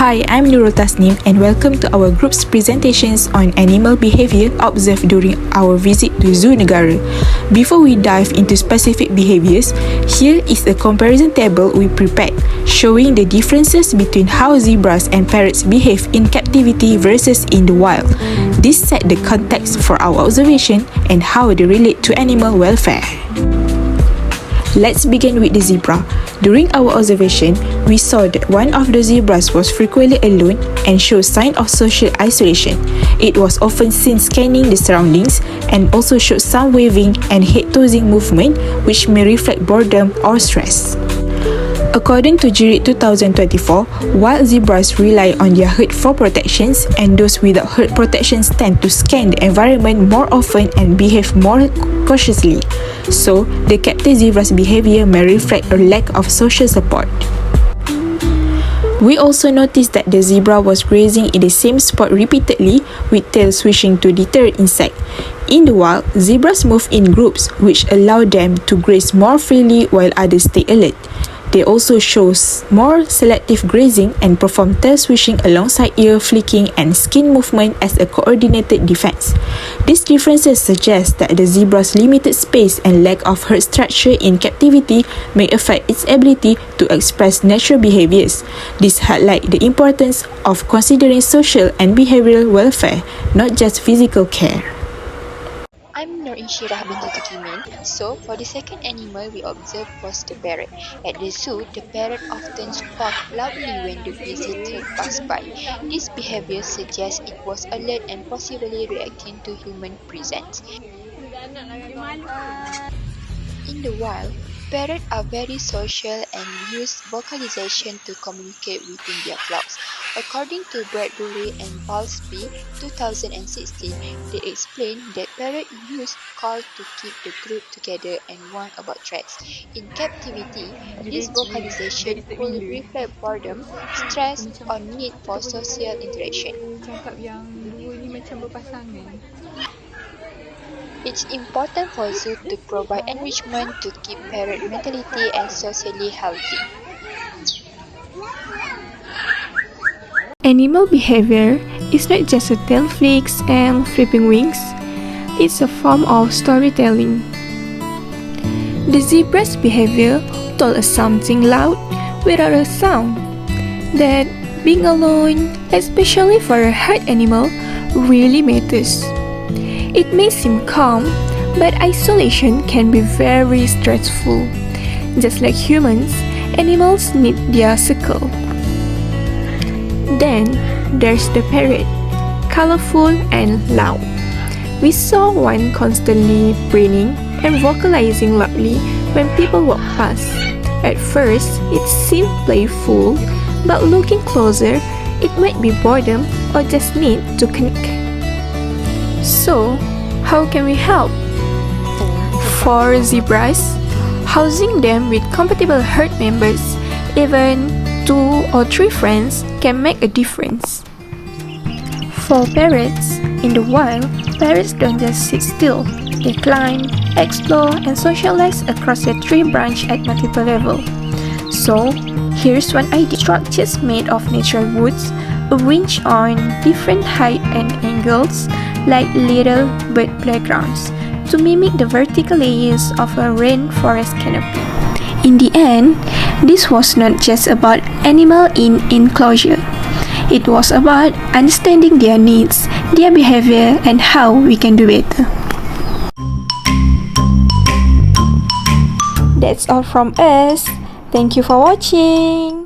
Hi, I'm Nurul Tasnim and welcome to our group's presentations on animal behavior observed during our visit to Zoo Negara. Before we dive into specific behaviors, here is a comparison table we prepared showing the differences between how zebras and parrots behave in captivity versus in the wild. This set the context for our observation and how they relate to animal welfare. Let's begin with the zebra. During our observation, we saw that one of the zebras was frequently alone and showed signs of social isolation. It was often seen scanning the surroundings and also showed some waving and head-tossing movement which may reflect boredom or stress. According to jury 2024, wild zebras rely on their herd for protections, and those without herd protections tend to scan the environment more often and behave more cautiously. So, the captive zebra's behavior may reflect a lack of social support. We also noticed that the zebra was grazing in the same spot repeatedly, with tail swishing to deter insects. In the wild, zebras move in groups, which allow them to graze more freely while others stay alert. They also show more selective grazing and perform tail swishing alongside ear flicking and skin movement as a coordinated defense. These differences suggest that the zebra's limited space and lack of herd structure in captivity may affect its ability to express natural behaviors. This highlights the importance of considering social and behavioral welfare, not just physical care. I'm Nur Inshirah binti Tukimin. So, for the second animal we observed was the parrot. At the zoo, the parrot often squawked loudly when the visitor passed by. This behavior suggests it was alert and possibly reacting to human presence. In the wild, parrots are very social and use vocalization to communicate within their flocks. According to Bradbury and Palsby 2016, they explain that parrots use calls to keep the group together and warn about threats. In captivity, this vocalization could reflect boredom, stress, or need for social interaction. It's important for zoo to provide enrichment to keep parrot mentality and socially healthy. Animal behavior is not just a tail flicks and flipping wings, it's a form of storytelling. The zebra's behavior told us something loud without a sound, that being alone, especially for a herd animal, really matters. It may seem calm, but isolation can be very stressful. Just like humans, animals need their circle. Then, there's the parrot, colorful and loud. We saw one constantly preening and vocalizing loudly when people walk past. At first, it seemed playful, but looking closer, it might be boredom or just need to connect. So, how can we help? For zebras, housing them with compatible herd members, even 2 or 3 friends, can make a difference. For parrots, in the wild, parrots don't just sit still. They climb, explore, and socialize across a tree branch at multiple levels. So, here's one idea. Structures made of natural woods, arranged on different height and angles, like little bird playgrounds, to mimic the vertical layers of a rainforest canopy. In the end, this was not just about animal in enclosure. It was about understanding their needs, their behavior, and how we can do better. That's all from us. Thank you for watching.